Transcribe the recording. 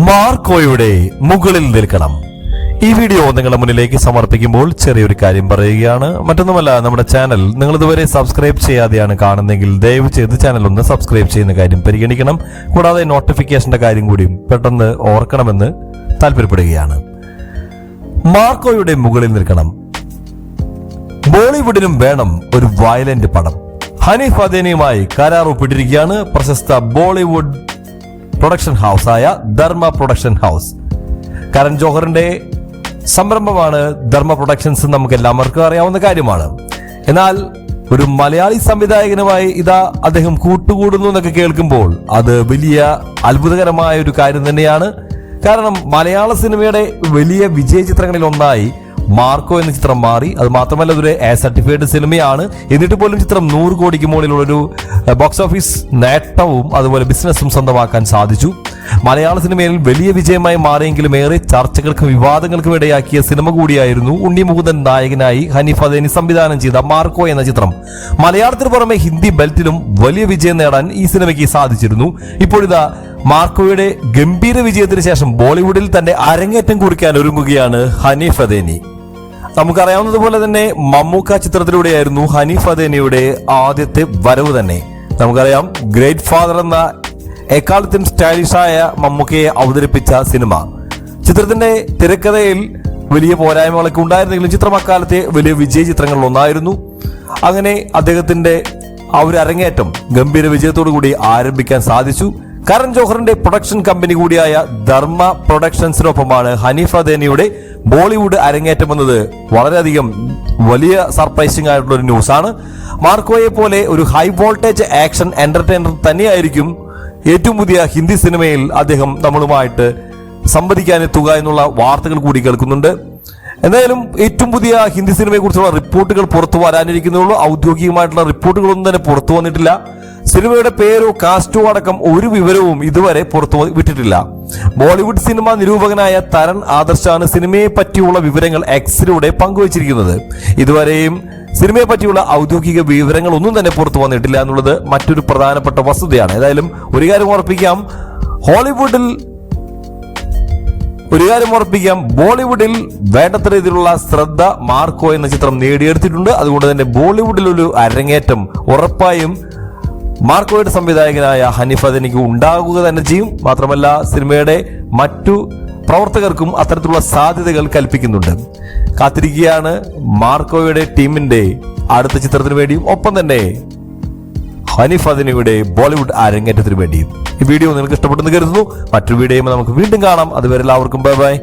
മാർക്കോയുടെ മുകളിൽ നിൽക്കണം. ഈ വീഡിയോ നിങ്ങളുടെ മുന്നിലേക്ക് സമർപ്പിക്കുമ്പോൾ ചെറിയൊരു കാര്യം പറയുകയാണ്. മറ്റൊന്നുമല്ല, നമ്മുടെ ചാനൽ നിങ്ങൾ ഇതുവരെ സബ്സ്ക്രൈബ് ചെയ്യാതെയാണ് കാണുന്നതെങ്കിൽ ദയവ് ചെയ്ത് ചാനൽ ഒന്ന് സബ്സ്ക്രൈബ് ചെയ്യുന്ന കാര്യം പരിഗണിക്കണം. കൂടാതെ നോട്ടിഫിക്കേഷന്റെ കാര്യം കൂടിയും പെട്ടെന്ന് ഓർക്കണമെന്ന് താല്പര്യപ്പെടുകയാണ്. മാർക്കോയുടെ മുകളിൽ നിൽക്കണം. ബോളിവുഡിനും വേണം ഒരു വയലന്റ് പടം. ഹനീഫ് അദേനിയുമായി കരാർ ഒപ്പിട്ടിരിക്കുകയാണ് പ്രശസ്ത ബോളിവുഡ് പ്രൊഡക്ഷൻ ഹൗസ് ആയ ധർമ്മ പ്രൊഡക്ഷൻ ഹൗസ്. കരൺ ജോഹറിന്റെ സംരംഭമാണ് ധർമ്മ പ്രൊഡക്ഷൻസ്, നമുക്ക് എല്ലാവർക്കും അറിയാവുന്ന കാര്യമാണ്. എന്നാൽ ഒരു മലയാളി സംവിധായകനുമായി ഇതാ അദ്ദേഹം കൂട്ടുകൂടുന്നു എന്നൊക്കെ കേൾക്കുമ്പോൾ അത് വലിയ അത്ഭുതകരമായ ഒരു കാര്യം തന്നെയാണ്. കാരണം മലയാള സിനിമയുടെ വലിയ വിജയ ചിത്രങ്ങളിൽ ഒന്നായി മാർക്കോ എന്ന ചിത്രം മാറി. അത് മാത്രമല്ല, ഇതൊരു സർട്ടിഫൈഡ് സിനിമയാണ്. എന്നിട്ട് പോലും ചിത്രം 100 കോടിക്ക് മുകളിലുള്ളൊരു ബോക്സ് ഓഫീസ് നേട്ടവും അതുപോലെ ബിസിനസ്സും സ്വന്തമാക്കാൻ സാധിച്ചു. മലയാള സിനിമയിൽ വലിയ വിജയമായി മാറിയെങ്കിലും ഏറെ ചർച്ചകൾക്കും വിവാദങ്ങൾക്കും ഇടയാക്കിയ സിനിമ കൂടിയായിരുന്നു ഉണ്ണി മുകുന്ദൻ നായകനായി ഹനീഫ് അദേനി സംവിധാനം ചെയ്ത മാർക്കോ എന്ന ചിത്രം. മലയാളത്തിന് പുറമെ ഹിന്ദി ബെൽറ്റിലും വലിയ വിജയം നേടാൻ ഈ സിനിമയ്ക്ക് സാധിച്ചിരുന്നു. ഇപ്പോഴിതാ മാർക്കോയുടെ ഗംഭീര വിജയത്തിന് ശേഷം ബോളിവുഡിൽ തന്റെ അരങ്ങേറ്റം കുറിക്കാൻ ഒരുങ്ങുകയാണ് ഹനീഫ് അദേനി. നമുക്കറിയാവുന്നതുപോലെ തന്നെ മമ്മൂക്ക ചിത്രത്തിലൂടെയായിരുന്നു ഹനീഫ് അദേനിയുടെ ആദ്യത്തെ വരവ് തന്നെ. നമുക്കറിയാം, ഗ്രേറ്റ് ഫാദർ എന്ന എക്കാലത്തും സ്റ്റൈലിഷായ മമ്മൂക്കയെ അവതരിപ്പിച്ച സിനിമ. ചിത്രത്തിന്റെ തിരക്കഥയിൽ വലിയ പോരായ്മകളൊക്കെ ഉണ്ടായിരുന്നെങ്കിലും ചിത്രം അക്കാലത്തെ വലിയ വിജയ ചിത്രങ്ങളിൽ ഒന്നായിരുന്നു. അങ്ങനെ അദ്ദേഹത്തിന്റെ ആ ഒരു അരങ്ങേറ്റം ഗംഭീര വിജയത്തോടു കൂടി ആരംഭിക്കാൻ സാധിച്ചു. കരൺ ജോഹറിന്റെ പ്രൊഡക്ഷൻ കമ്പനി കൂടിയായ ധർമ്മ പ്രൊഡക്ഷൻസിനൊപ്പമാണ് ഹനീഫ് അദേനിയുടെ ബോളിവുഡ് അരങ്ങേറ്റം എന്നത് വളരെയധികം വലിയ സർപ്രൈസിംഗ് ആയിട്ടുള്ള ഒരു ന്യൂസാണ്. മാർക്കോയെ പോലെ ഒരു ഹൈ വോൾട്ടേജ് ആക്ഷൻ എന്റർടൈനർ തന്നെയായിരിക്കും ഏറ്റവും പുതിയ ഹിന്ദി സിനിമയിൽ അദ്ദേഹം നമ്മളുമായിട്ട് സംവദിക്കാനെത്തുക എന്നുള്ള വാർത്തകൾ കൂടി കേൾക്കുന്നുണ്ട്. എന്തായാലും ഏറ്റവും പുതിയ ഹിന്ദി സിനിമയെ കുറിച്ചുള്ള റിപ്പോർട്ടുകൾ പുറത്തു വരാനിരിക്കുന്നുള്ളൂ. ഔദ്യോഗികമായിട്ടുള്ള റിപ്പോർട്ടുകളൊന്നും തന്നെ പുറത്തു വന്നിട്ടില്ല. സിനിമയുടെ പേരോ കാസ്റ്റോ അടക്കം ഒരു വിവരവും ഇതുവരെ പുറത്തു വിട്ടിട്ടില്ല. ബോളിവുഡ് സിനിമ നിരൂപകനായ തരൺ ആദർശാണ് സിനിമയെ പറ്റിയുള്ള വിവരങ്ങൾ എക്സിലൂടെ പങ്കുവച്ചിരിക്കുന്നത്. ഇതുവരെയും സിനിമയെ പറ്റിയുള്ള ഔദ്യോഗിക വിവരങ്ങൾ ഒന്നും തന്നെ പുറത്തു വന്നിട്ടില്ല എന്നുള്ളത് മറ്റൊരു പ്രധാനപ്പെട്ട വസ്തുതയാണ്. ഏതായാലും ഒരു കാര്യം ഉറപ്പിക്കാം, ബോളിവുഡിൽ വേണ്ടത്ര രീതിയിലുള്ള ശ്രദ്ധ മാർക്കോ എന്ന ചിത്രം നേടിയെടുത്തിട്ടുണ്ട്. അതുകൊണ്ട് തന്നെ ബോളിവുഡിൽ ഒരു അരങ്ങേറ്റം ഉറപ്പായും മാർക്കോയുടെ സംവിധായകനായ ഹനീഫ് അദേനിക്ക് ഉണ്ടാകുക തന്നെ ചെയ്യും. മാത്രമല്ല, സിനിമയുടെ മറ്റു പ്രവർത്തകർക്കും അത്തരത്തിലുള്ള സാധ്യതകൾ കൽപ്പിക്കുന്നുണ്ട്. കാത്തിരിക്കുകയാണ് മാർക്കോയുടെ ടീമിന്റെ അടുത്ത ചിത്രത്തിന് വേണ്ടിയും ഒപ്പം തന്നെ ഹനീഫ് അദേനിയുടെ ബോളിവുഡ് അരങ്ങേറ്റത്തിന് വേണ്ടിയും. ഈ വീഡിയോ നിങ്ങൾക്ക് ഇഷ്ടപ്പെട്ടെന്ന് കരുതുന്നു. മറ്റൊരു വീഡിയോയുമായി നമുക്ക് വീണ്ടും കാണാം. അതുവരെ എല്ലാവർക്കും ബൈ ബൈ.